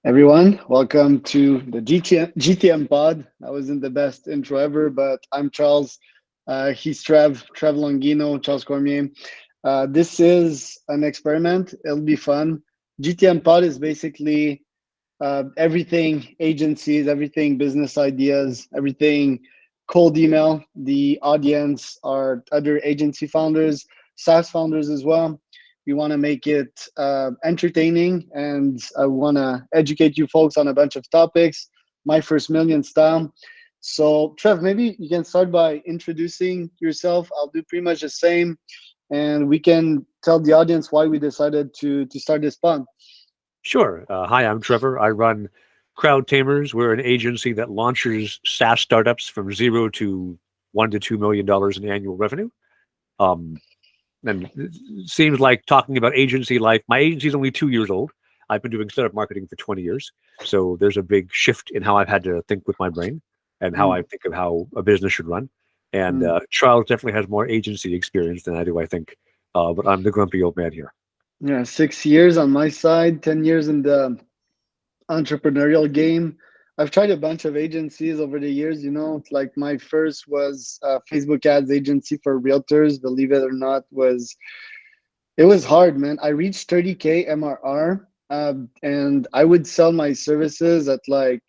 Everyone, welcome to the GTM pod. That wasn't the best intro ever, but I'm Charles. He's Trevor Longino, Charles Cormier. This is an experiment. It'll be fun. GTM pod is basically everything agencies, everything business ideas, everything cold email. The audience are other agency founders, SaaS founders as well. We want to make it entertaining, and I want to educate you folks on a bunch of topics. My first million style. So, Trev, maybe you can start by introducing yourself. I'll do pretty much the same, and we can tell the audience why we decided to start this pod. Sure. Hi, I'm Trevor. I run Crowd Tamers. We're an agency that launches SaaS startups from zero to $1 to $2 million in annual revenue. Um, and it seems like talking about agency life. My agency is only 2 years old. I've been doing startup marketing for 20 years. So there's a big shift in how I've had to think with my brain and how I think of how a business should run. And Charles definitely has more agency experience than I do, I think. But I'm the grumpy old man here. Yeah, 6 years on my side, 10 years in the entrepreneurial game. I've tried a bunch of agencies over the years. It's like my first was a Facebook ads agency for realtors. Believe it or not, it was hard, man. I reached 30K MRR, and I would sell my services at like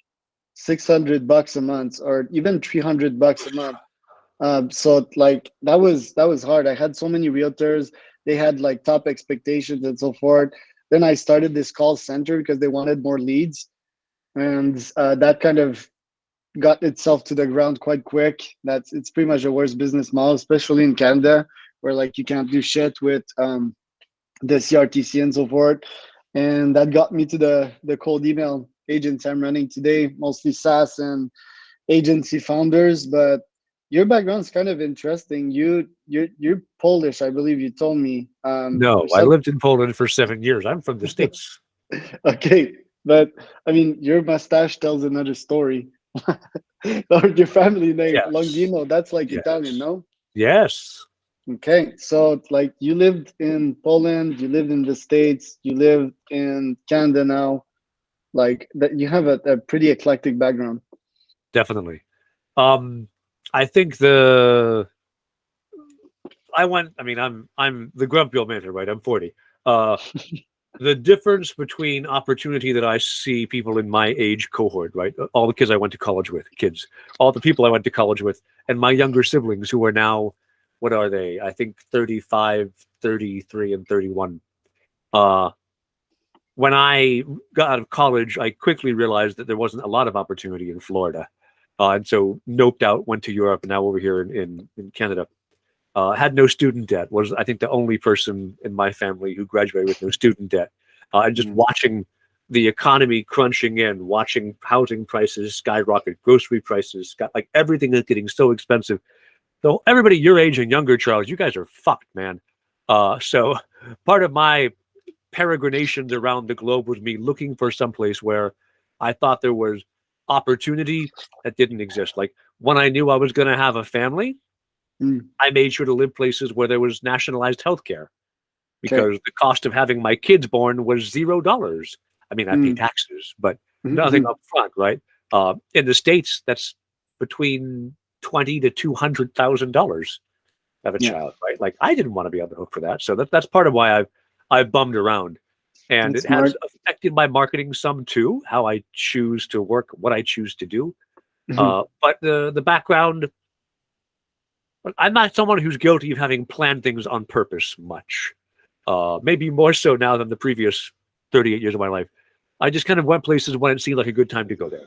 $600 a month, or even $300 a month. So like that was hard. I had so many realtors. They had like top expectations and so forth. Then I started this call center because they wanted more leads, and that kind of got itself to the ground quite quick. It's pretty much the worst business model, especially in Canada, where like you can't do shit with the CRTC and so forth. And that got me to the cold email agents I'm running today, mostly SaaS and agency founders. But your background is kind of interesting. You're Polish, I believe you told me. No, I lived in Poland for 7 years. I'm from the States. Okay, but I mean, your mustache tells another story. Or your family name, Yes. Longino, that's like Italian, Yes. no? Yes. Okay, so like you lived in Poland, you lived in the States, you live in Canada now. Like that, you have a pretty eclectic background. Definitely. Um, I think I'm the grumpy old man here, right? I'm 40. Uh, the difference between opportunity that I see people in my age cohort, right? All the kids I went to college with, all the people I went to college with, and my younger siblings who are now, what are they? I think 35, 33, and 31. Uh, when I got out of college, I quickly realized that there wasn't a lot of opportunity in Florida. And so noped out, went to Europe, and now over here in Canada. Had no student debt, was I think the only person in my family who graduated with no student debt. And just watching the economy crunching in, watching housing prices skyrocket, grocery prices, like everything is getting so expensive. So everybody your age and younger, Charles, you guys are fucked, man. So part of my peregrinations around the globe was me looking for someplace where I thought there was opportunity that didn't exist. Like when I knew I was going to have a family, I made sure to live places where there was nationalized healthcare Okay. because the cost of having my kids born was $0. I mean, I pay taxes, but nothing up front, right? In the States, that's between $20 to $200,000 of a Yeah, child, right? Like I didn't want to be on the hook for that, so that's part of why I've bummed around, and that's it has smart. affected my marketing some too, how I choose to work, what I choose to do. But the background, I'm not someone who's guilty of having planned things on purpose much. Maybe more so now than the previous 38 years of my life. I just kind of went places when it seemed like a good time to go there.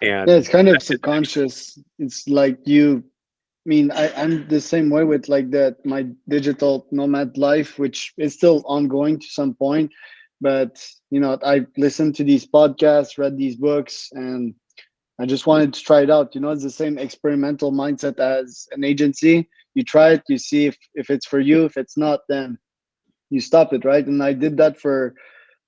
Yeah, it's And kind of that did actually. subconscious. It's like I'm the same way with like that my digital nomad life, which is still ongoing to some point. But I listened to these podcasts, read these books, and I just wanted to try it out. It's the same experimental mindset as an agency. You try it, you see if it's for you. If it's not, then you stop it, right? And I did that for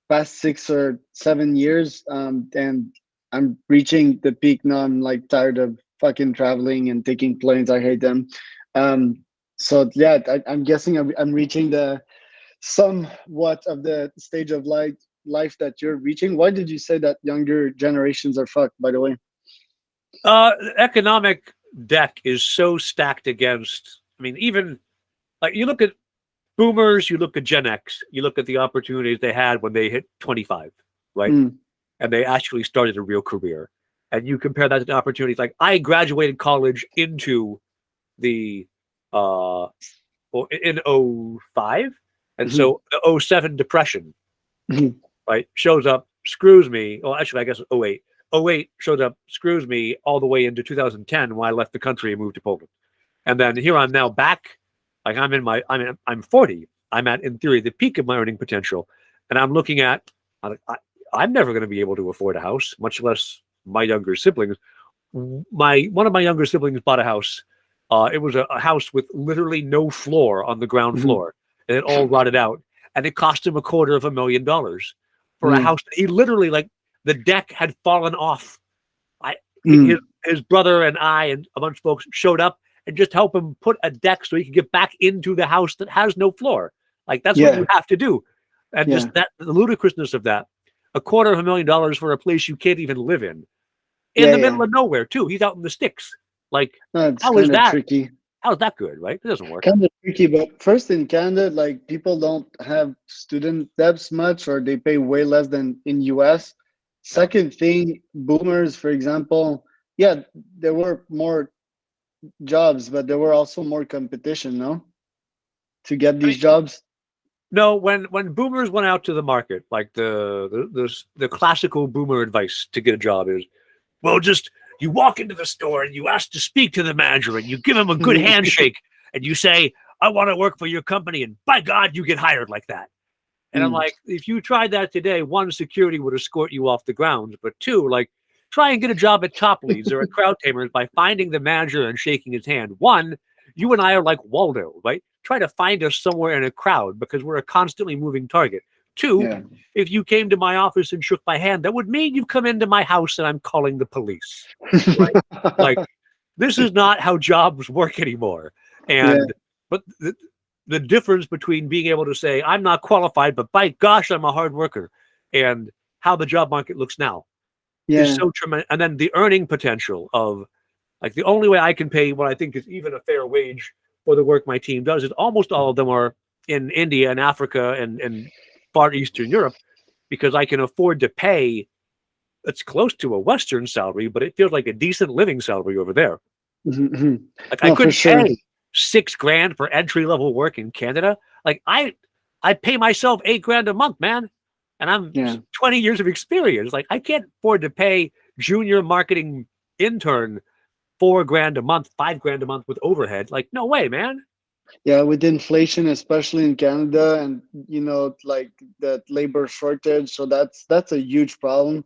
past 6 or 7 years, and I'm reaching the peak now. I'm like tired of fucking traveling and taking planes. I hate them. So yeah, I'm guessing I'm reaching the somewhat of the stage of life life that you're reaching. Why did you say that younger generations are fucked, by the way? The economic deck is so stacked against. I mean, even like you look at boomers, you look at Gen X, you look at the opportunities they had when they hit 25, right? Mm, And they actually started a real career. And you compare that to opportunities like I graduated college into the uh in '05, and mhm, so the '07 depression, mhm, right, shows up, screws me. Well, actually, I guess '08. '08 shows up, screws me all the way into 2010 when I left the country and moved to Poland. And then here I'm now back. Like I'm 40. I'm at, in theory, the peak of my earning potential. And I'm looking at, I'm never going to be able to afford a house, much less my younger siblings. One of my younger siblings bought a house. It was a house with literally no floor on the ground mhm. floor, and it all rotted out. And it cost him $250,000 for a Mm, house that he literally, like, the deck had fallen off. I mm, his brother and I and a bunch of folks showed up and just help him put a deck so he could get back into the house that has no floor. Like that's what you yeah, have to do, and yeah, just that the ludicrousness of that. $250,000 for a place you can't even live in yeah, the yeah. middle of nowhere too. He's out in the sticks. Like, No, it's how is kind of that? tricky. How is that good? Right? It doesn't work. Kind of tricky, but first in Canada, like people don't have student debts much, or they pay way less than in US. Yeah. Second thing, boomers, for example, yeah, there were more jobs, but there were also more competition, no, to get I these mean, jobs. no. When boomers went out to the market, like the classical boomer advice to get a job is, well, just you walk into the store and you ask to speak to the manager and you give him a good handshake and you say, I want to work for your company. And by God, you get hired like that. And I'm Mm, like, if you tried that today, one, security would escort you off the grounds. But two, like, try and get a job at Top Leads or at Crowd Tamers by finding the manager and shaking his hand. One, you and I are like Waldo, right? Try to find us somewhere in a crowd because we're a constantly moving target. Two, yeah, if you came to my office and shook my hand, that would mean you've come into my house and I'm calling the police, right? Like, this is not how jobs work anymore. yeah, And, but the difference between being able to say, I'm not qualified, but by gosh, I'm a hard worker, and how the job market looks now is yeah. so tremendous. And then the earning potential of, like, the only way I can pay what I think is even a fair wage for the work my team does is almost all of them are in India and Africa and far Eastern Europe because I can afford to pay. It's close to a Western salary, but it feels like a decent living salary over there. Mhm, mhm. Like I No, for couldn't sure. pay $6,000 for entry level work in Canada. Like I pay myself $8,000 a month, man, and I'm Yeah. 20 years of experience. Like I can't afford to pay junior marketing intern $4,000 a month, $5,000 a month with overhead. Like no way, man. Yeah, with inflation, especially in Canada, and like that labor shortage, so that's a huge problem.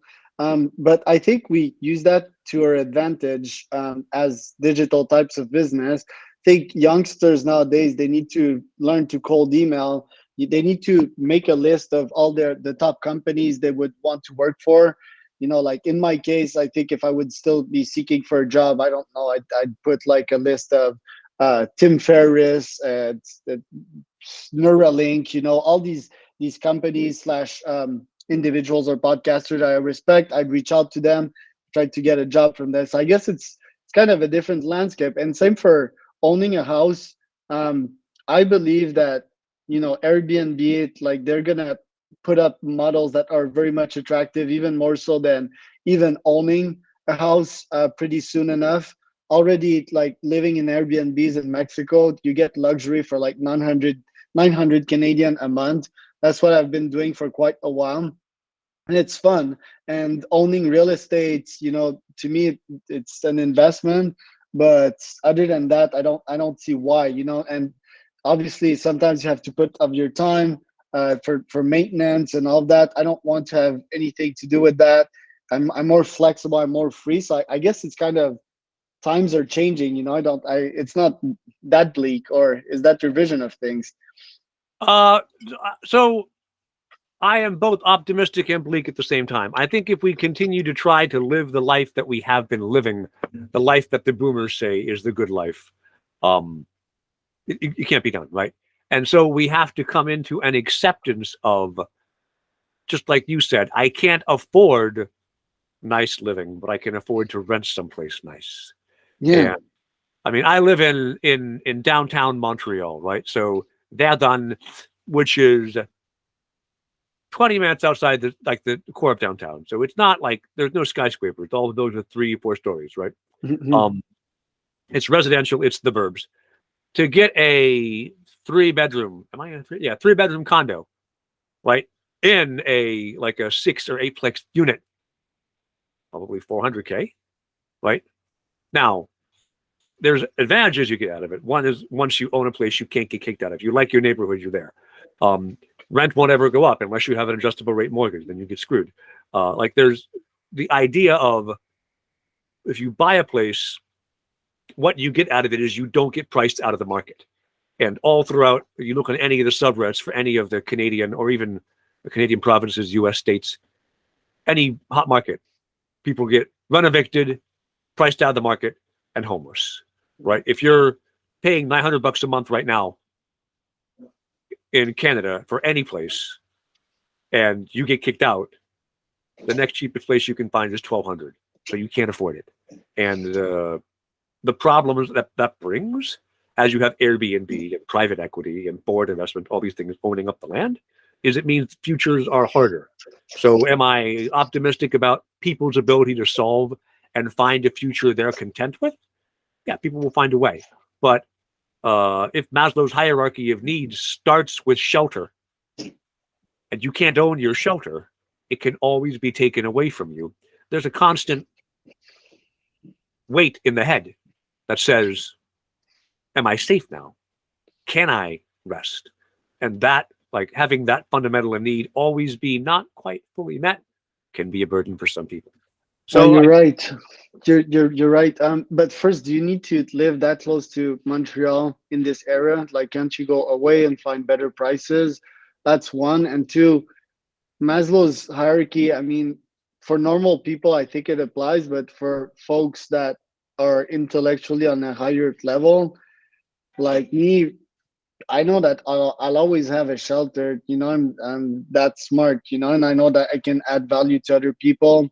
But I think we use that to our advantage as digital types of business. I think youngsters nowadays they need to learn to cold email. They need to make a list of all the top companies they would want to work for. Like in my case, I think if I would still be seeking for a job, I don't know, I'd put like a list of Tim Ferriss, Neuralink, all these companies slash individuals or podcasters I respect. I'd reach out to them, try to get a job from them. So I guess it's kind of a different landscape. And same for owning a house. I believe that Airbnb, like they're gonna put up models that are very much attractive, even more so than even owning a house pretty soon enough. Already, like living in Airbnbs in Mexico, you get luxury for like 900 Canadian a month. That's what I've been doing for quite a while, and it's fun. And owning real estate, to me, it's an investment. But other than that, I don't see why. And obviously, sometimes you have to put of your time for maintenance and all that. I don't want to have anything to do with that. I'm more flexible. I'm more free. So I guess it's kind of times are changing. It's not that bleak, or is that your vision of things? Uh, so I am both optimistic and bleak at the same time. I think if we continue to try to live the life that we have been living, the life that the boomers say is the good life, um, it can't be done, right? And so we have to come into an acceptance of just like you said, I can't afford nice living, but I can afford to rent someplace nice. Yeah. And I mean, I live in downtown Montreal, right? So Verdun, which is 20 minutes outside the core of downtown. So it's not like there's no skyscrapers. All of those are 3 or 4 stories, right? Mhm. Um, it's residential. It's the burbs. To get a 3-bedroom, am I in a 3-bedroom condo, right? In a like a 6 or 8-plex unit, probably $400K, right? Now, there's advantages you get out of it. One is once you own a place, you can't get kicked out of. You like your neighborhood, you're there. Rent won't ever go up unless you have an adjustable rate mortgage. Then you get screwed. Like there's the idea of if you buy a place, what you get out of it is you don't get priced out of the market. And all throughout, you look on any of the subreddits for any of the Canadian or even the Canadian provinces, U.S. states, any hot market, people get run evicted, priced out of the market, and homeless. Right? If you're paying $900 a month right now in Canada for any place, and you get kicked out, the next cheapest place you can find is $1,200. So you can't afford it. And the problems that brings, as you have Airbnb and private equity and forward investment, all these things owning up the land, is it means futures are harder. So am I optimistic about people's ability to solve and find a future they're content with? Yeah, people will find a way. But if Maslow's hierarchy of needs starts with shelter, and you can't own your shelter, it can always be taken away from you. There's a constant weight in the head that says, am I safe now? Can I rest? And that, like having that fundamental need always be not quite fully met, can be a burden for some people. So You're right. You're right. But first, do you need to live that close to Montreal in this area? Like, can't you go away and find better prices? That's one. And two, Maslow's hierarchy, I mean, for normal people, I think it applies, but for folks that are intellectually on a higher level, like me, I know that I'll always have a shelter, and that's smart, and I know that I can add value to other people.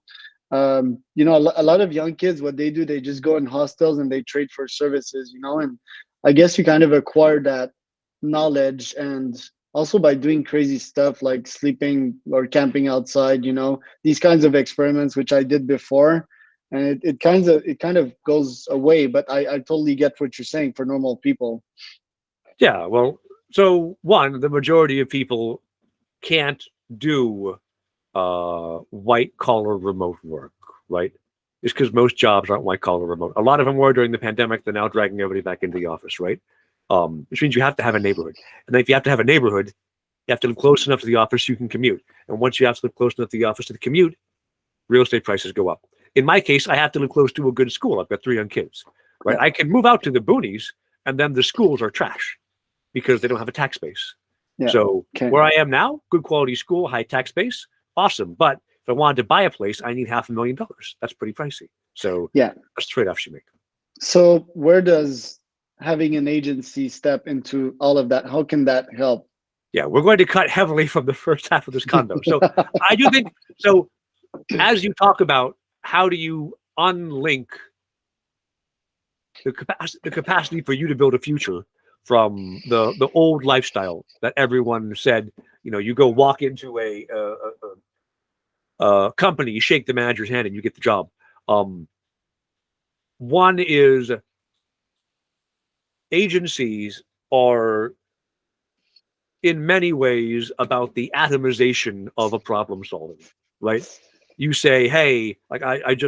A lot of young kids, what they do, they just go in hostels and they trade for services, and I guess you kind of acquire that knowledge and also by doing crazy stuff like sleeping or camping outside, these kinds of experiments, which I did before. And it kind of goes away, but I totally get what you're saying for normal people. yeah, well, so one, the majority of people can't do white collar remote work, right? It's because most jobs aren't white collar remote. A lot of them were during the pandemic. They're now dragging everybody back into the office, right? Which means you have to have a neighborhood. And then if you have to have a neighborhood, you have to live close enough to the office you can commute. And once you have to live close enough to the office to the commute, real estate prices go up. In my case, I have to live close to a good school. I've got 3 young kids, right? I can move out to the boonies, and then the schools are trash because they don't have a tax base. Yeah. So Okay. where I am now, good quality school, high tax base, awesome. But if I wanted to buy a place, I need $500,000. That's pretty pricey. So Yeah. that's trade-offs you make. So where does having an agency step into all of that? How can that help? Yeah, we're going to cut heavily from the first half of this condo. So I do think, so as you talk about how do you unlink the capacity for you to build a future from the old lifestyle that everyone said, you go walk into a company, you shake the manager's hand and you get the job. One is agencies are in many ways about the atomization of a problem solving, right? You say, hey, like I've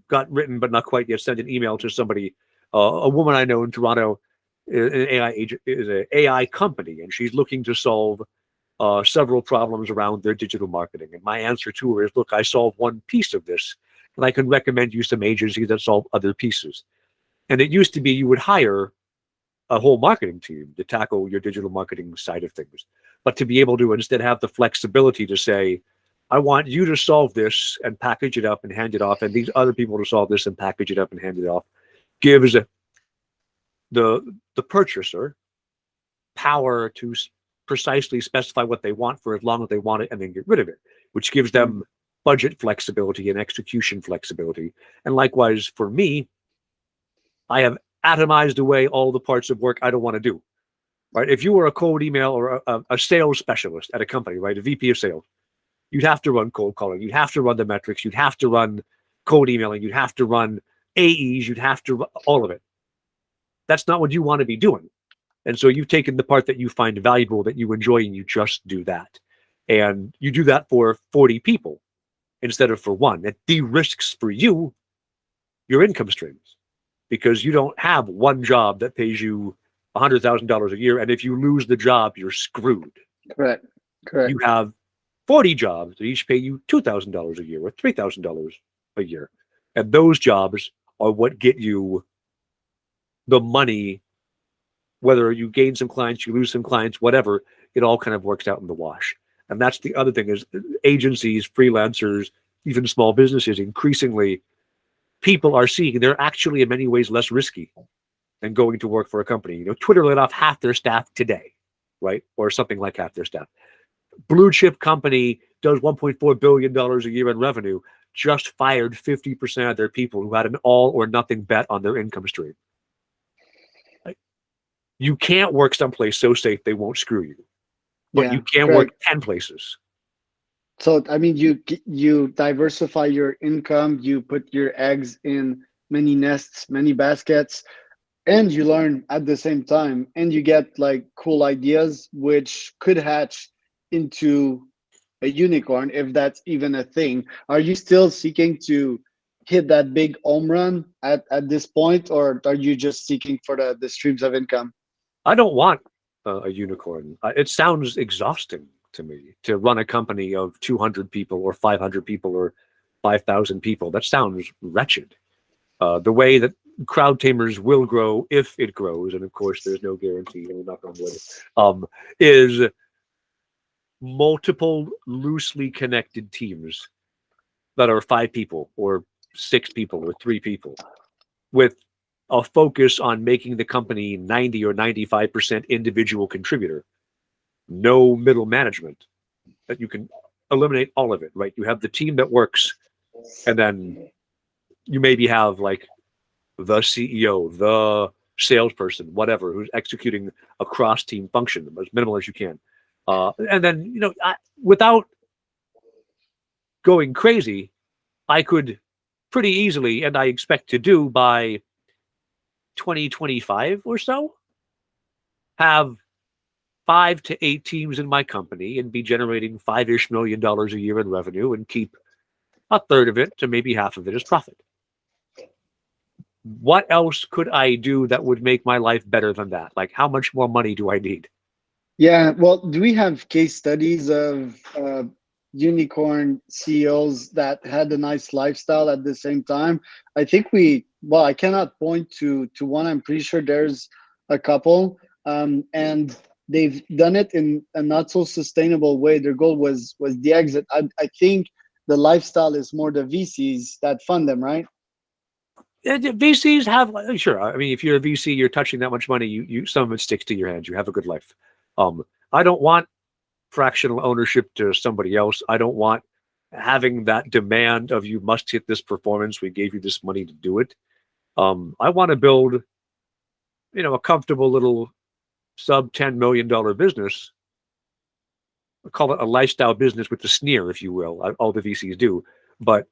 got written, but not quite yet, sent an email to somebody, a woman I know in Toronto, an AI agent, is an AI company, and she's looking to solve several problems around their digital marketing. And my answer to her is, look, I solve one piece of this, and I can recommend you some agencies that solve other pieces. And it used to be you would hire a whole marketing team to tackle your digital marketing side of things. But to be able to instead have the flexibility to say, I want you to solve this and package it up and hand it off, and these other people to solve this and package it up and hand it off, gives the purchaser power to precisely specify what they want for as long as they want it and then get rid of it. which gives them budget flexibility and execution flexibility. And likewise for me, I have atomized away all the parts of work I don't want to do. Right? If you were a cold email or a sales specialist at a company, right, a VP of sales, you'd have to run cold calling, you'd have to run the metrics, you'd have to run cold emailing, you'd have to run AEs, you'd have to run all of it. That's not what you want to be doing. And so you've taken the part that you find valuable, that you enjoy, and you just do that. And you do that for 40 people instead of for one. It de-risks for you your income streams, because you don't have one job that pays you $100,000 a year, and if you lose the job, you're screwed. Correct. You have 40 jobs that each pay you $2,000 a year or $3,000 a year, and those jobs are what get you the money. Whether you gain some clients, you lose some clients, whatever, it all kind of works out in the wash. And that's the other thing, is agencies, freelancers, even small businesses, increasingly people are seeing they're actually in many ways less risky than going to work for a company. You know, Twitter let off half their staff today, right? Or something like half their staff. Blue chip company does $1.4 billion a year in revenue, just fired 50% of their people who had an all or nothing bet on their income stream. Like, you can't work someplace so safe they won't screw you, but you can work 10 places. So, I mean, you diversify your income, you put your eggs in many nests, many baskets, and you learn at the same time, and you get like cool ideas, which could hatch into a unicorn, if that's even a thing. Are you still seeking to hit that big home run at this point, or are you just seeking for the streams of income? I don't want a unicorn. It sounds exhausting to me to run a company of 200 people or 500 people or 5,000 people. That sounds wretched. The way that Crowd Tamers will grow, if it grows, and of course there's no guarantee, and we're not going to is multiple loosely connected teams that are 5 people or 6 people or 3 people with a focus on making the company 90 or 95% individual contributor. No middle management. That you can eliminate all of it, right? You have the team that works, and then you maybe have like the CEO, the salesperson, whatever, who's executing a cross-team function as minimal as you can. And then, you know, without going crazy, I could pretty easily, and I expect to do by 2025 or so, have 5 to 8 teams in my company and be generating $5-ish million a year in revenue, and keep a third of it to maybe half of it as profit. What else could I do that would make my life better than that? Like, how much more money do I need? Yeah, well, do we have case studies of unicorn CEOs that had a nice lifestyle at the same time? I think I cannot point to one. I'm pretty sure there's a couple, and they've done it in a not so sustainable way. Their goal was the exit. I think the lifestyle is more the VCs that fund them, right? VCs have, sure. I mean, if you're a VC, you're touching that much money, you some of it sticks to your hands. You have a good life. I don't want fractional ownership to somebody else. I don't want having that demand of, you must hit this performance, we gave you this money to do it. I want to build, you know, a comfortable little sub $10 million business. I call it a lifestyle business with the sneer, if you will. All the VCs do, but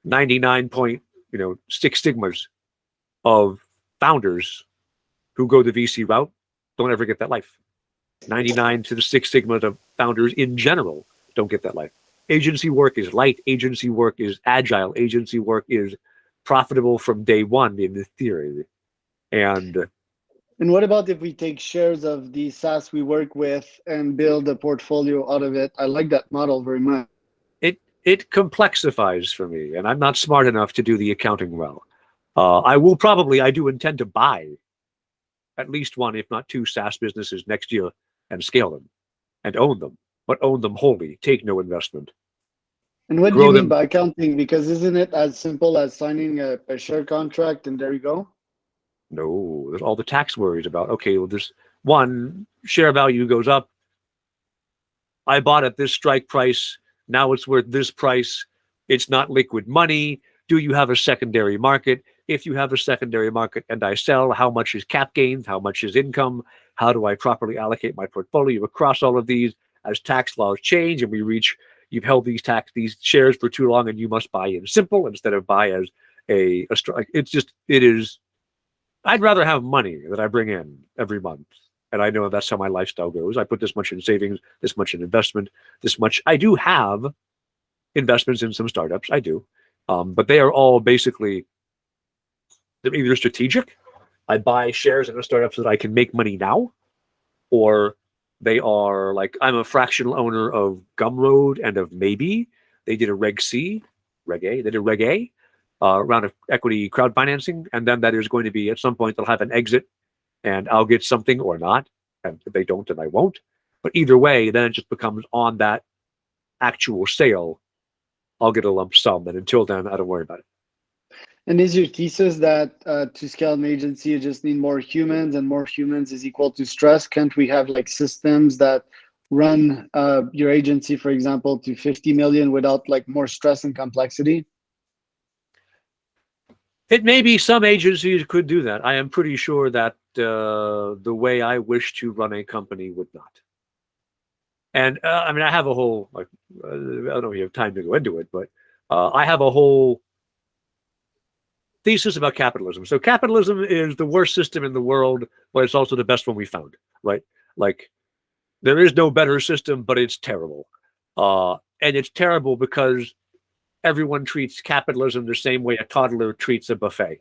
99.6 stigmas of founders who go the VC route don't ever get that life. 99 to the 6 sigma of founders in general don't get that life. Agency work is light. Agency work is agile. Agency work is profitable from day one in the theory. And what about if we take shares of the SaaS we work with and build a portfolio out of it? I like that model very much. It complexifies for me, and I'm not smart enough to do the accounting well. I do intend to buy at least 1, if not 2 SaaS businesses next year and scale them and own them, but own them wholly, take no investment. And what do you mean by accounting? Because isn't it as simple as signing a share contract and there you go? No, there's all the tax worries about, okay, well, there's one, share value goes up. I bought at this strike price. Now it's worth this price. It's not liquid money. Do you have a secondary market? If you have a secondary market and I sell, how much is cap gains? How much is income? How do I properly allocate my portfolio across all of these? As tax laws change and we reach, you've held these shares for too long and you must buy in simple instead of buy as it is, I'd rather have money that I bring in every month. And I know that's how my lifestyle goes. I put this much in savings, this much in investment, this much. I do have investments in some startups. I do. But they are all basically, they're either strategic. I buy shares in a startup so that I can make money now, or they are like, I'm a fractional owner of Gumroad and of Maybe. They did a Reg A, they did Reg A, round of equity crowd financing. And then that is going to be, at some point, they'll have an exit and I'll get something or not. And if they don't, then I won't. But either way, then it just becomes on that actual sale, I'll get a lump sum. And until then, I don't worry about it. And is your thesis that to scale an agency, you just need more humans, and more humans is equal to stress? Can't we have like systems that run your agency, for example, to 50 million without like more stress and complexity? It may be some agencies could do that. I am pretty sure that the way I wish to run a company would not. And I mean, I have a whole, like, I don't know if you have time to go into it, but I have a whole thesis about capitalism. So capitalism is the worst system in the world, but it's also the best one we found, right? Like, there is no better system, but it's terrible. And it's terrible because everyone treats capitalism the same way a toddler treats a buffet.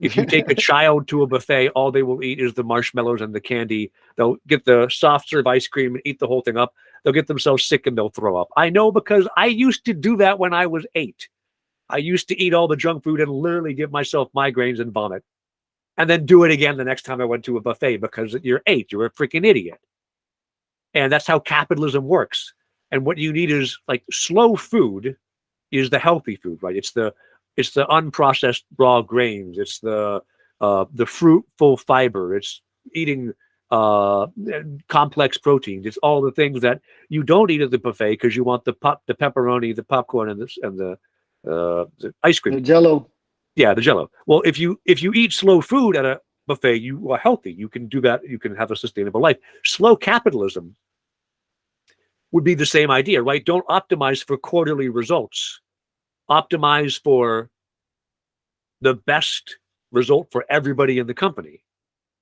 If you take a child to a buffet, all they will eat is the marshmallows and the candy. They'll get the soft serve ice cream and eat the whole thing up. They'll get themselves sick and they'll throw up. I know, because I used to do that when I was 8. I used to eat all the junk food and literally give myself migraines and vomit. And then do it again the next time I went to a buffet, because you're 8. You're a freaking idiot. And that's how capitalism works. And what you need is, like, slow food is the healthy food, right? It's the unprocessed raw grains. It's the fruitful fiber. It's eating complex proteins. It's all the things that you don't eat at the buffet because you want the pepperoni, the popcorn, and the ice cream. The Jello. Yeah, the Jello. Well, if you eat slow food at a buffet, you are healthy. You can do that. You can have a sustainable life. Slow capitalism would be the same idea, right? Don't optimize for quarterly results. Optimize for the best result for everybody in the company.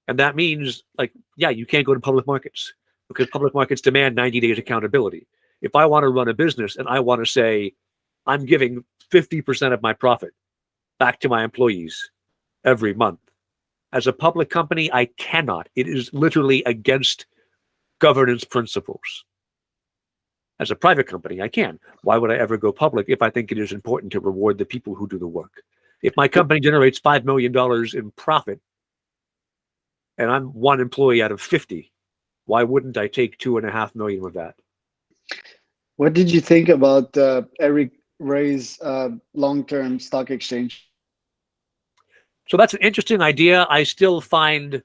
And that means, like, yeah, you can't go to public markets because public markets demand 90 days accountability. If I want to run a business and I want to say, I'm giving 50% of my profit back to my employees every month, as a public company, I cannot. It is literally against governance principles. As a private company, I can. Why would I ever go public if I think it is important to reward the people who do the work? If my company generates $5 million in profit and I'm one employee out of 50, why wouldn't I take $2.5 million with that? What did you think about Eric Ray's long-term stock exchange? So that's an interesting idea. I still find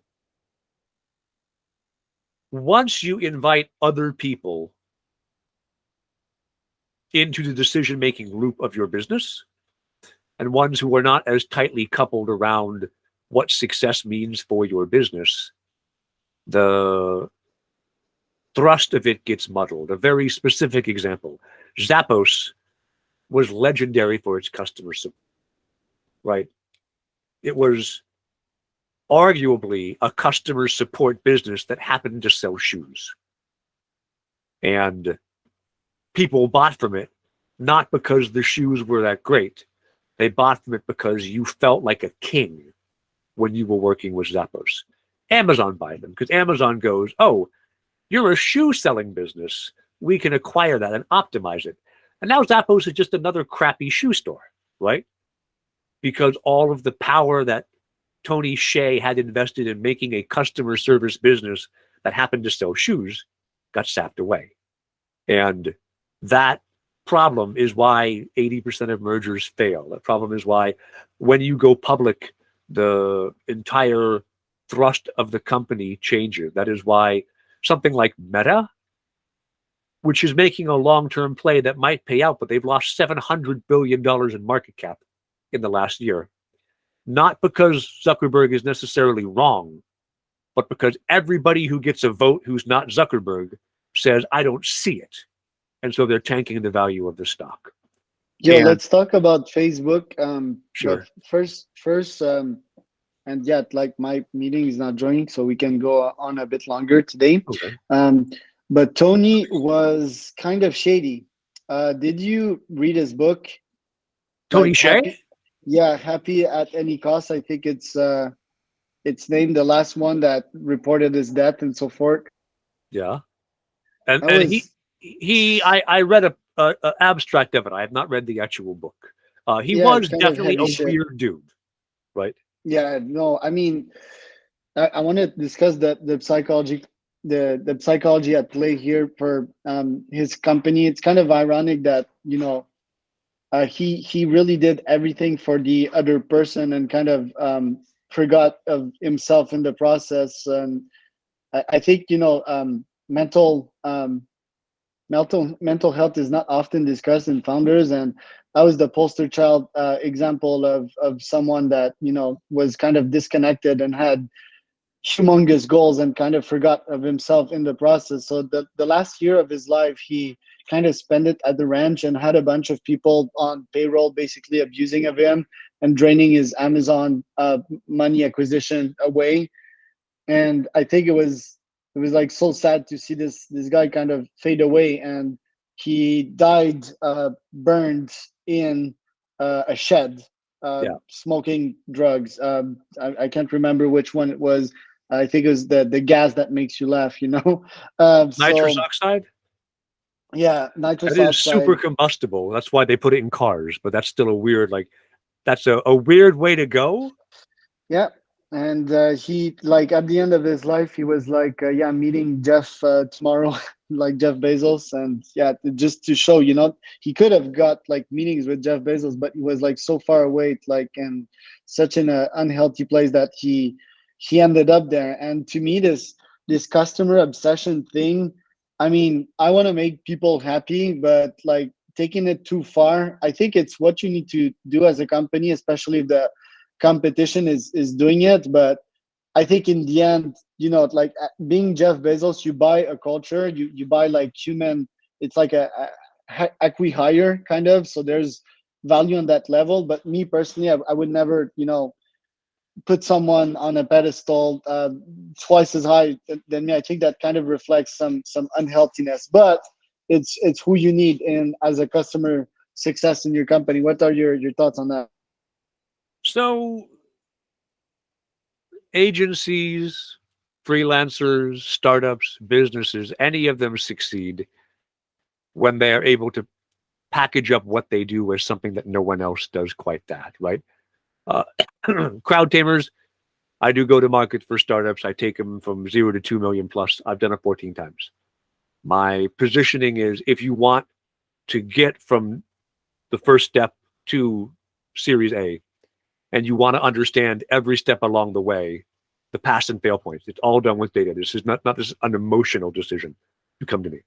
once you invite other people into the decision-making loop of your business, and ones who are not as tightly coupled around what success means for your business, the thrust of it gets muddled. A very specific example, Zappos was legendary for its customer support, right? It was arguably a customer support business that happened to sell shoes. And people bought from it, not because the shoes were that great. They bought from it because you felt like a king when you were working with Zappos. Amazon buys them because Amazon goes, oh, you're a shoe selling business. We can acquire that and optimize it. And now Zappos is just another crappy shoe store, right? Because all of the power that Tony Hsieh had invested in making a customer service business that happened to sell shoes got sapped away. And that problem is why 80% of mergers fail. That problem is why when you go public, the entire thrust of the company changes. That is why something like Meta which is making a long-term play that might pay out, but they've lost $700 billion in market cap in the last year. Not because Zuckerberg is necessarily wrong, but because everybody who gets a vote who's not Zuckerberg says, I don't see it. And so they're tanking the value of the stock. Yo, And let's talk about Facebook. sure. But first, and yet, like my meeting is not joining, so we can go on a bit longer today. Okay. But Tony was kind of shady. Did you read his book? Tony Like Hsieh? happy, yeah, happy at any cost. I think it's named the last one that reported his death and so forth. Yeah. And That and was I read a abstract of it. I have not read the actual book. He yeah, it's was kind of definitely heavy a shit. weird dude, right? Yeah, no, I mean, I want to discuss the psychology, the psychology at play here for his company. It's kind of ironic that he really did everything for the other person and kind of forgot of himself in the process. And I think mental health is not often discussed in founders, and I was the poster child example of someone that was kind of disconnected and had humongous goals and kind of forgot of himself in the process. So the last year of his life, he kind of spent it at the ranch and had a bunch of people on payroll basically abusing of him and draining his Amazon money acquisition away. And I think it was like so sad to see this guy kind of fade away, and he died burned in a shed, Yeah. smoking drugs. I can't remember which one it was. I think it was the gas that makes you laugh, Nitrous So oxide? yeah, That nitrous is super oxide. combustible. That's why they put it in cars, but that's still a weird, that's a weird way to go. Yeah. And he, like, at the end of his life, he was like, yeah, I'm meeting Jeff tomorrow, like Jeff Bezos. And yeah, just to show, he could have got like meetings with Jeff Bezos, but he was like so far away, like in such an unhealthy place that he ended up there. And to me, this customer obsession thing, I mean, I want to make people happy, but like taking it too far, I think it's what you need to do as a company, especially if the competition is doing it. But I think in the end, like being Jeff Bezos, you buy a culture, you buy like human. It's like a acqui-hire kind of. So there's value on that level. But me personally, I would never, put someone on a pedestal twice as high than me. I think that kind of reflects some unhealthiness. But it's who you need in as a customer success in your company. What are your thoughts on that? So agencies, freelancers, startups, businesses, any of them succeed when they are able to package up what they do as something that no one else does quite that, right? Uh, crowd tamers, I do go to market for startups. I take them from 0 to 2 million plus. I've done it 14 times. My positioning is if you want to get from the first step to Series A, and you want to understand every step along the way, the pass and fail points. It's all done with data. This is not this an emotional decision to come to me.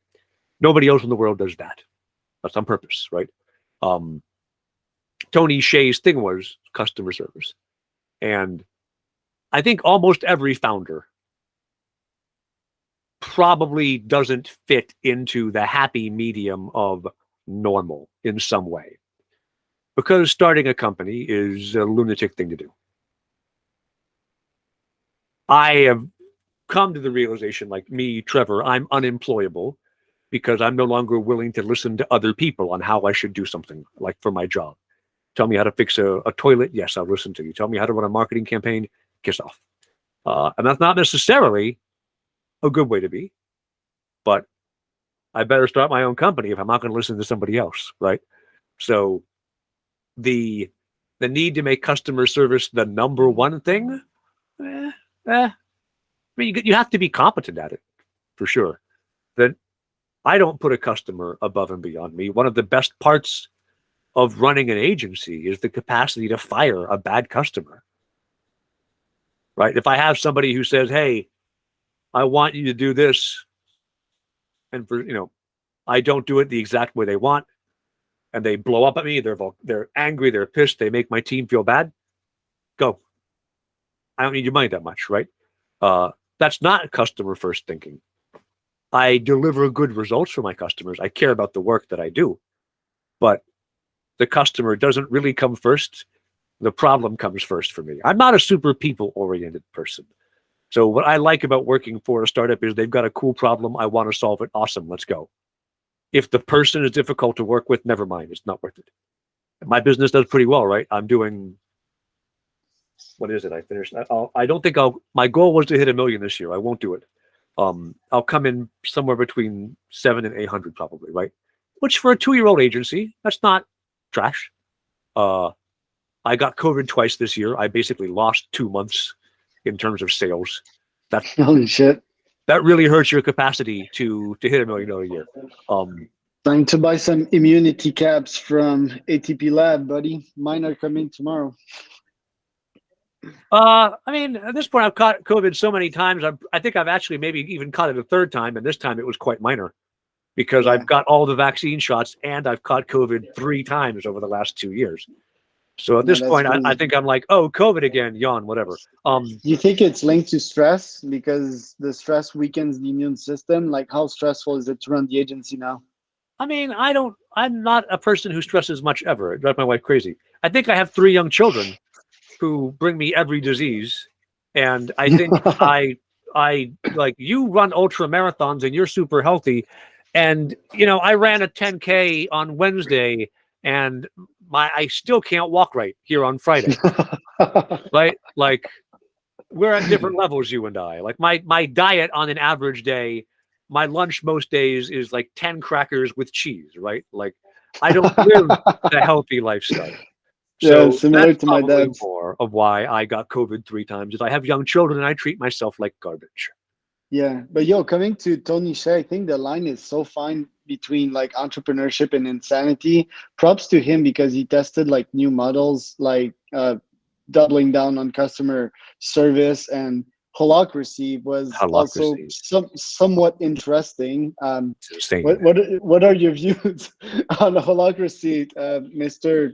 Nobody else in the world does that. That's on purpose, right? Um, Tony Hsieh's thing was customer service. And I think almost every founder probably doesn't fit into the happy medium of normal in some way. Because starting a company is a lunatic thing to do. I have come to the realization, like me, Trevor, I'm unemployable because I'm no longer willing to listen to other people on how I should do something, like for my job. Tell me how to fix a toilet. Yes, I'll listen to you. Tell me how to run a marketing campaign. Kiss off. And that's not necessarily a good way to be, but I better start my own company if I'm not going to listen to somebody else, right? So the need to make customer service the number one thing, I mean, you have to be competent at it for sure. Then I don't put a customer above and beyond me. One of the best parts of running an agency is the capacity to fire a bad customer, right? If I have somebody who says, "Hey, I want you to do this," and for I don't do it the exact way they want, and they blow up at me. They're angry. They're pissed. They make my team feel bad. Go. I don't need your money that much, right? That's not customer first thinking. I deliver good results for my customers. I care about the work that I do, but the customer doesn't really come first. The problem comes first for me. I'm not a super people oriented person. So what I like about working for a startup is they've got a cool problem. I want to solve it. Awesome. Let's go. If the person is difficult to work with, never mind. It's not worth it. My business does pretty well, right? I'm doing, what is it? I finished. I don't think my goal was to hit 1 million this year. I won't do it. I'll come in somewhere between 700 and 800 probably, right? Which for a 2-year-old agency, that's not trash. I got COVID twice this year. I basically lost 2 months in terms of sales. That's Holy shit. That really hurts your capacity to hit $1 million a year. Time to buy some immunity caps from ATP Lab, buddy. Mine are coming tomorrow. I mean, at this point, I've caught COVID so many times. I think I've actually maybe even caught it a third time, and this time it was quite minor because I've got all the vaccine shots and I've caught COVID 3 times over the last 2 years. So at this point, I think I'm like, oh, COVID again, yawn, whatever. You think it's linked to stress because the stress weakens the immune system? Like, how stressful is it to run the agency now? I mean, I'm not a person who stresses much ever. It drives my wife crazy. I think I have 3 young children who bring me every disease. And I think I like, you run ultra marathons and you're super healthy. And, you know, I ran a 10K on Wednesday and I still can't walk right here on Friday. Right? Like, we're at different levels, you and I. Like my diet on an average day, my lunch most days is like 10 crackers with cheese, right? Like, I don't live the healthy lifestyle. So similar to my dad's. More of why I got COVID 3 times is I have young children and I treat myself like garbage. Yeah, but yo, coming to Tony Hsieh, I think the line is so fine between like entrepreneurship and insanity. Props to him because he tested like new models, like doubling down on customer service, and holacracy was also somewhat interesting. What are your views on holacracy, Mr.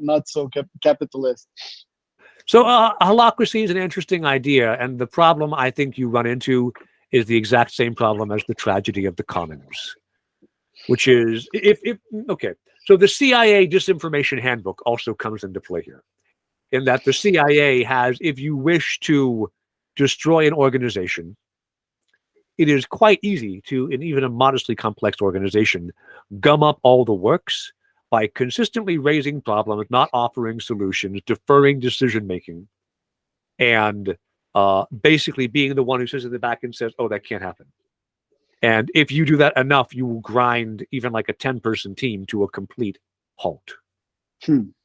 Not So Capitalist? So holacracy is an interesting idea, and the problem I think you run into is the exact same problem as the tragedy of the commons, which is okay. So the CIA disinformation handbook also comes into play here, in that the CIA has, if you wish to destroy an organization, it is quite easy to, in even a modestly complex organization, gum up all the works by consistently raising problems, not offering solutions, deferring decision-making, and basically being the one who sits in the back and says, oh, that can't happen. And if you do that enough, you will grind even like a 10-person team to a complete halt.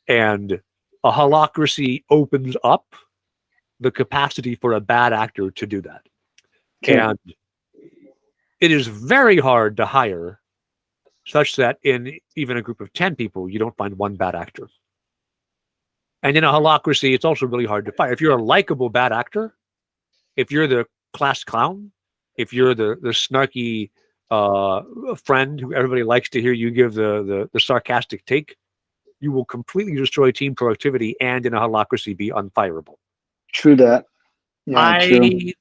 And a holacracy opens up the capacity for a bad actor to do that. And it is very hard to hire such that in even a group of 10 people, you don't find one bad actor. And in a holacracy, it's also really hard to fire. If you're a likable bad actor, if you're the class clown, if you're the snarky friend who everybody likes to hear you give the sarcastic take, you will completely destroy team productivity and in a holacracy be unfireable. True that. Yeah, true.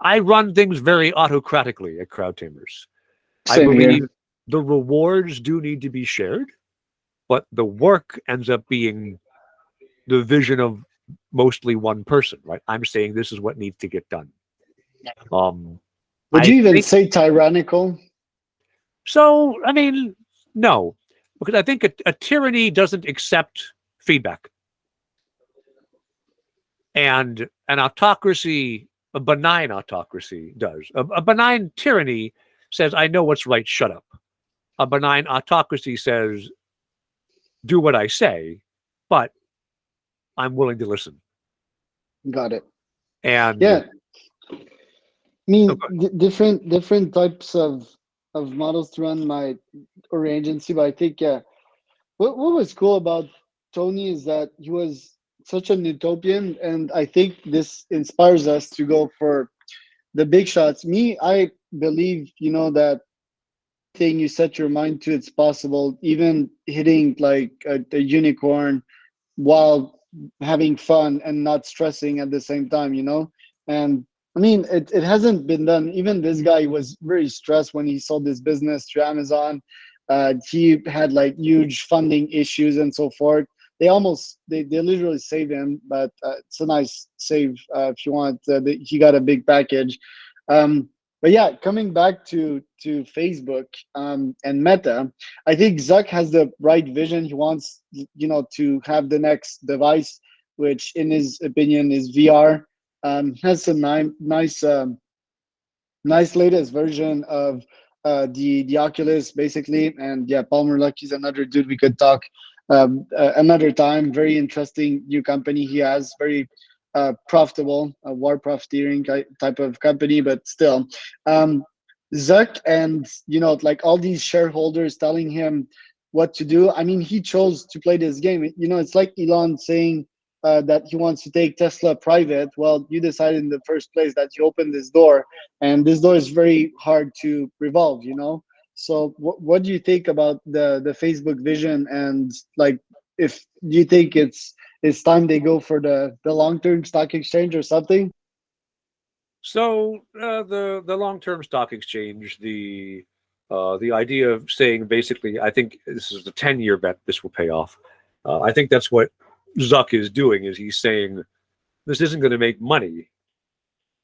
I run things very autocratically at Crowd Tamers. Same I believe here. The rewards do need to be shared, but the work ends up being the vision of mostly one person, right? I'm saying this is what needs to get done. Would you even say tyrannical? So, I mean, no, because I think a tyranny doesn't accept feedback. And an autocracy, a benign autocracy, does. A benign tyranny says, I know what's right, shut up. A benign autocracy says, do what I say, but I'm willing to listen. Got it. And yeah, I mean, different types of models to run my agency, but I think what was cool about Tony is that he was such an utopian, and I think this inspires us to go for the big shots. I believe, that thing you set your mind to, it's possible. Even hitting like a unicorn while having fun and not stressing at the same time, you know? And I mean, it hasn't been done. Even this guy was very stressed when he sold his business to Amazon. He had like huge funding issues and so forth. They literally saved him, but it's a nice save if you want. He got a big package. But yeah, coming back to Facebook and Meta, I think Zuck has the right vision. He wants, to have the next device, which in his opinion is VR. Has some nice latest version of the Oculus, basically. And yeah, Palmer Lucky's another dude we could talk another time. Very interesting new company he has. Very profitable, war profiteering type of company, but still. Um, Zuck and like all these shareholders telling him what to do. I mean, he chose to play this game. It's like Elon saying that he wants to take Tesla private. Well, you decided in the first place that you opened this door, and this door is very hard to revolve. So what do you think about the Facebook vision, and like, if you think it's time they go for the long-term stock exchange or something? So the long-term stock exchange, the idea of saying basically, I think this is a 10-year bet. This will pay off. I think that's what Zuck is doing. Is he's saying this isn't going to make money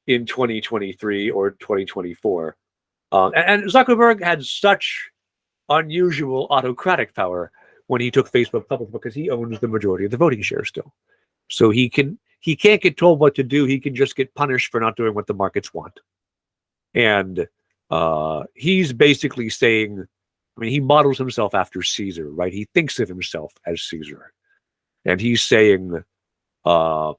in 2023 or 2024. And Zuckerberg had such unusual autocratic power when he took Facebook public because he owns the majority of the voting shares still. So he can't get told what to do. He can just get punished for not doing what the markets want. And he's basically saying, I mean, he models himself after Caesar, right? He thinks of himself as Caesar. And he's saying, Ave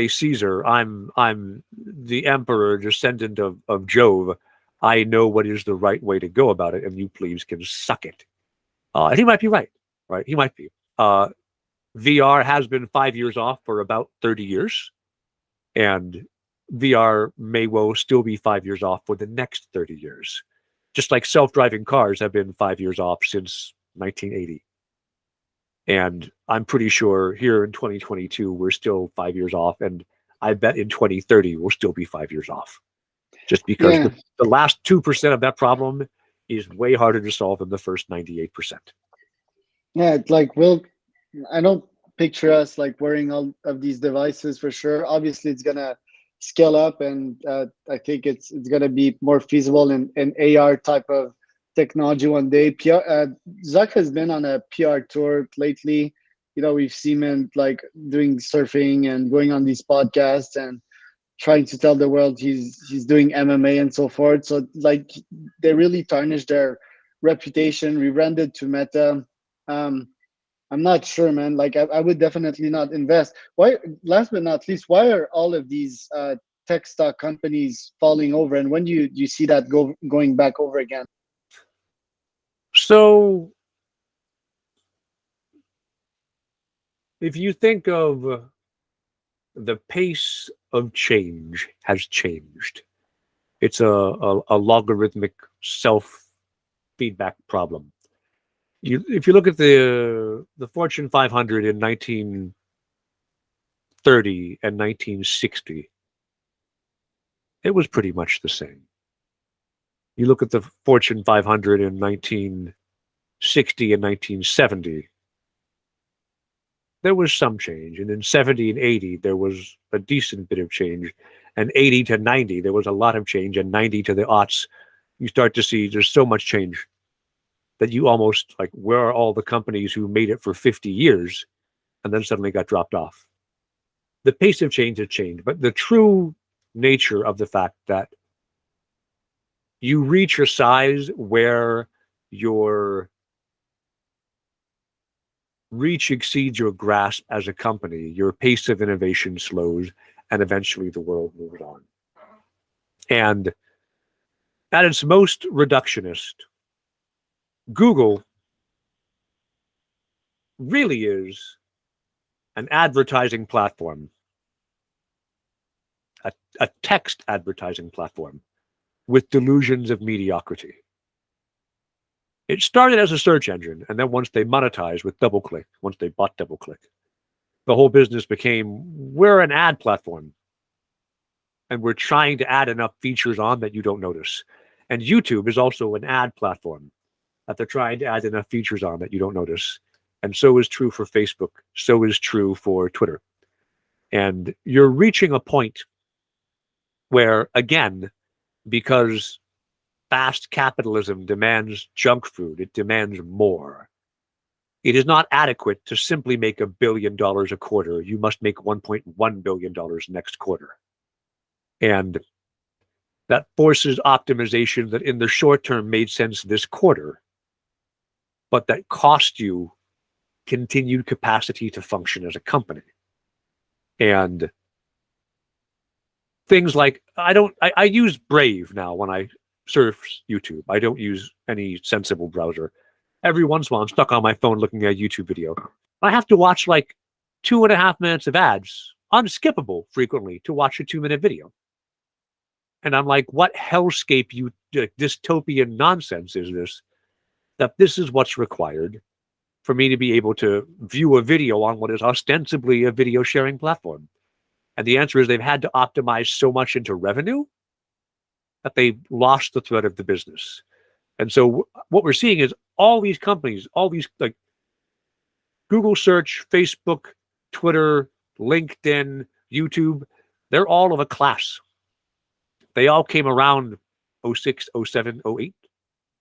Caesar, I'm the emperor, descendant of Jove. I know what is the right way to go about it, and you plebes can suck it. And he might be right? He might be. VR has been 5 years off for about 30 years, and VR may well still be 5 years off for the next 30 years, just like self-driving cars have been 5 years off since 1980. And I'm pretty sure here in 2022, we're still 5 years off, and I bet in 2030, we'll still be 5 years off, just because Yeah. the last 2% of that problem is way harder to solve than the first 98%. Yeah, I don't picture us like wearing all of these devices for sure. Obviously, it's gonna scale up, and I think it's gonna be more feasible in AR type of technology one day. Zuck has been on a PR tour lately. We've seen him like doing surfing and going on these podcasts and trying to tell the world he's doing MMA and so forth. So like, they really tarnished their reputation, rebranded to Meta. Um, I'm not sure, man. Like, I would definitely not invest. Why? Last but not least, why are all of these tech stock companies falling over? And when do you see that going back over again? So if you think of the pace of change has changed, it's a logarithmic self-feedback problem. If you look at the Fortune 500 in 1930 and 1960, it was pretty much the same. You look at the Fortune 500 in 1960 and 1970, there was some change. And in 70 and 80, there was a decent bit of change. And 80 to 90, there was a lot of change. And 90 to the aughts, you start to see there's so much change that you almost like, where are all the companies who made it for 50 years and then suddenly got dropped off? The pace of change has changed, but the true nature of the fact that you reach a size where your reach exceeds your grasp as a company, your pace of innovation slows, and eventually the world moves on. And at its most reductionist, Google really is an advertising platform, a text advertising platform. with delusions of mediocrity. It started as a search engine, and then once they monetized with DoubleClick, once they bought DoubleClick, the whole business became, we're an ad platform, and we're trying to add enough features on that you don't notice. And YouTube is also an ad platform that they're trying to add enough features on that you don't notice. And so is true for Facebook. So is true for Twitter. And you're reaching a point where, again, because fast capitalism demands junk food, it demands more. It is not adequate to simply make $1 billion a quarter. You must make $1.1 billion next quarter. And that forces optimization that in the short term made sense this quarter, but that cost you continued capacity to function as a company. And things like, I use Brave now when I surf YouTube. I don't use any sensible browser. Every once in a while, I'm stuck on my phone looking at a YouTube video. I have to watch like 2.5 minutes of ads, unskippable frequently, to watch a 2-minute video. And I'm like, what hellscape dystopian nonsense is this? That this is what's required for me to be able to view a video on what is ostensibly a video sharing platform. And the answer is they've had to optimize so much into revenue that they've lost the thread of the business. And so what we're seeing is all these companies, all these like Google search, Facebook, Twitter, LinkedIn, YouTube, they're all of a class. They all came around 06, 07, 08. Is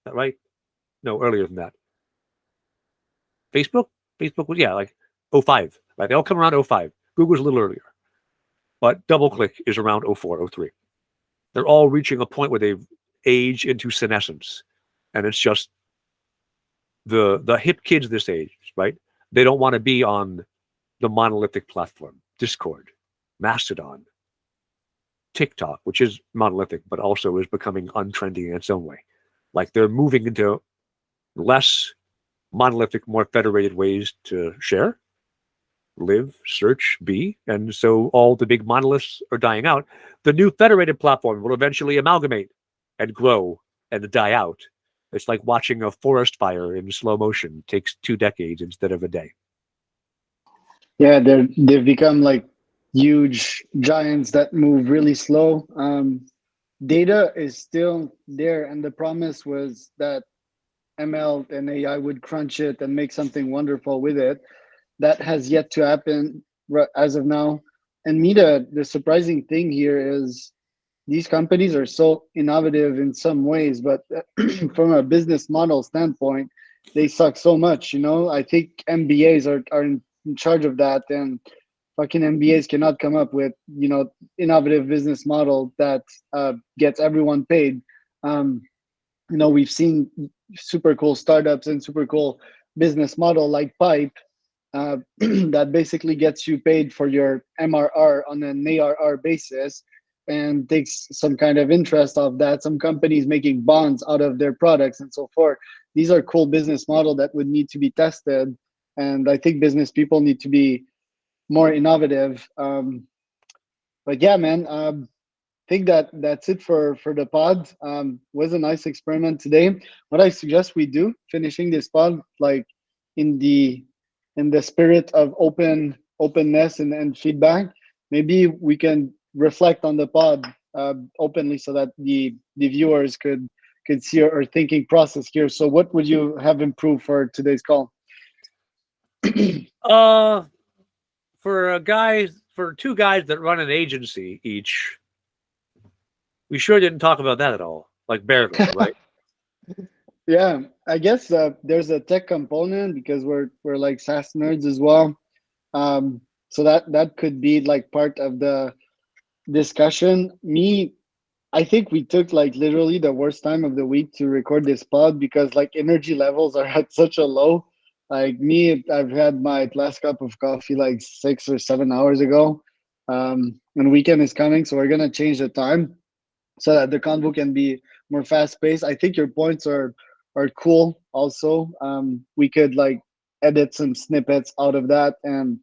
that right? No, earlier than that. Facebook was, yeah, like 05. Right? They all come around 05. Google's a little earlier. But DoubleClick is around 04, 03. They're all reaching a point where they've aged into senescence. And it's just the hip kids this age, right? They don't want to be on the monolithic platform, Discord, Mastodon, TikTok, which is monolithic, but also is becoming untrending in its own way. Like they're moving into less monolithic, more federated ways to share, live, search, be. And so all the big monoliths are dying out. The new federated platform will eventually amalgamate and grow and die out. It's like watching a forest fire in slow motion. It takes 2 decades instead of a day. Yeah, they've become like huge giants that move really slow. Data is still there, and the promise was that ML and AI would crunch it and make something wonderful with it. That has yet to happen as of now. And me, the surprising thing here is these companies are so innovative in some ways, but from a business model standpoint, they suck so much. I think MBAs are in charge of that, and fucking MBAs cannot come up with innovative business model that gets everyone paid. We've seen super cool startups and super cool business model like Pipe that basically gets you paid for your MRR on an ARR basis and takes some kind of interest off that. Some companies making bonds out of their products and so forth. These are cool business model that would need to be tested. And I think business people need to be more innovative. But yeah, man, I think that's it for the pod. Was a nice experiment today. What I suggest we do, finishing this pod, like in the spirit of openness and feedback, maybe we can reflect on the pod openly so that the viewers could see our thinking process here. So what would you have improved for today's call? For 2 guys that run an agency each, we sure didn't talk about that at all. Like barely, right? Yeah, I guess there's a tech component because we're like SaaS nerds as well. So that could be like part of the discussion. I think we took like literally the worst time of the week to record this pod because like energy levels are at such a low. Like me, I've had my last cup of coffee like 6 or 7 hours ago. And weekend is coming, so we're gonna change the time so that the convo can be more fast paced. I think your points are cool. Also, we could like edit some snippets out of that and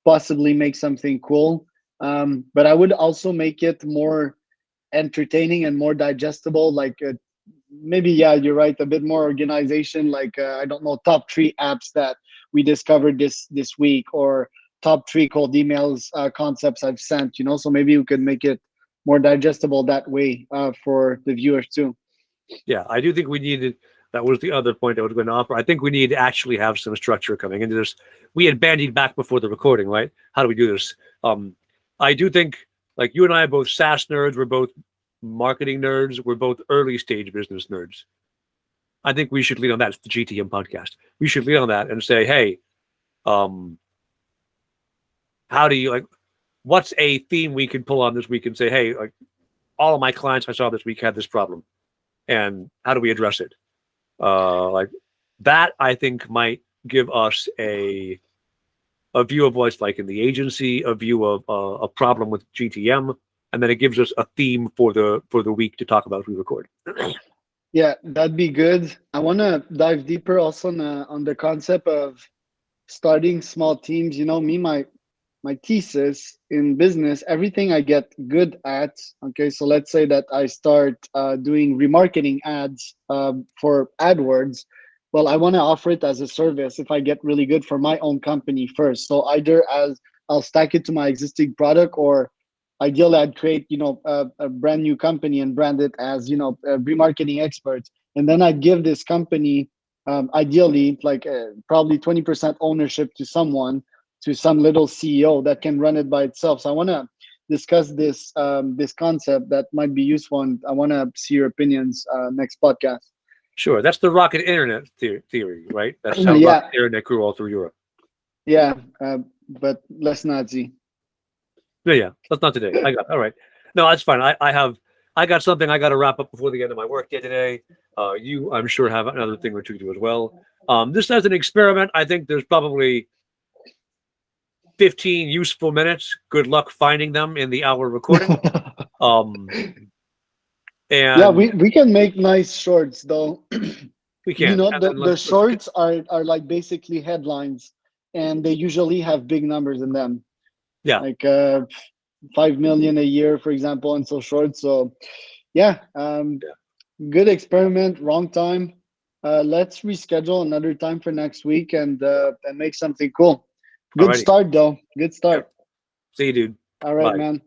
possibly make something cool. But I would also make it more entertaining and more digestible. Like maybe, yeah, you're right, a bit more organization. Like I don't know, top 3 apps that we discovered this week, or top 3 cold emails concepts I've sent. So maybe we could make it more digestible that way for the viewers too. Yeah, I do think we needed. That was the other point I was going to offer. I think we need to actually have some structure coming into this. We had bandied back before the recording, right? How do we do this? I do think, like, you and I are both SaaS nerds. We're both marketing nerds. We're both early stage business nerds. I think we should lead on that. It's the GTM podcast. We should lead on that and say, hey, how do you, like, what's a theme we can pull on this week and say, hey, like, all of my clients I saw this week had this problem, and how do we address it? Like that, I think might give us a view of what's like in the agency, a view of a problem with GTM, and then it gives us a theme for the week to talk about as we record. Yeah, that'd be good. I want to dive deeper also on the concept of starting small teams. Me, my thesis in business, everything I get good at. Okay, so let's say that I start doing remarketing ads for AdWords. Well, I want to offer it as a service if I get really good for my own company first. So either as I'll stack it to my existing product, or ideally I'd create a brand new company and brand it as remarketing experts, and then I'd give this company ideally like probably 20% ownership to someone, to some little CEO that can run it by itself. So I want to discuss this concept that might be useful, and I want to see your opinions next podcast. Sure, that's the rocket internet theory, right? That's how Yeah, rocket internet grew all through Europe. yeah, but less Nazi. Yeah. That's not today. All right. No, that's fine. I got something I got to wrap up before the end of my work day today. You, I'm sure, have another thing or two to do as well. This as an experiment, I think there's probably 15 useful minutes. Good luck finding them in the hour recording. And yeah, we can make nice shorts though. we can. The shorts are like basically headlines, and they usually have big numbers in them. Yeah. Like 5 million a year, for example, and so short. So yeah, good experiment, wrong time. Let's reschedule another time for next week and make something cool. Good Alrighty. start though. Good start. See you, dude. All right, Bye. man.